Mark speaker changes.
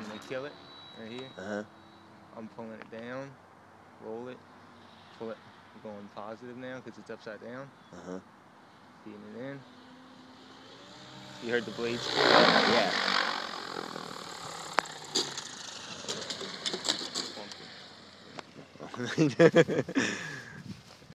Speaker 1: I'm gonna kill it right here.
Speaker 2: Uh-huh.
Speaker 1: I'm pulling it down, roll it, pull it. I'm going positive now because it's upside down.
Speaker 2: Uh-huh.
Speaker 1: Feeding it in. You heard the blades?
Speaker 2: Yeah.
Speaker 1: Funky.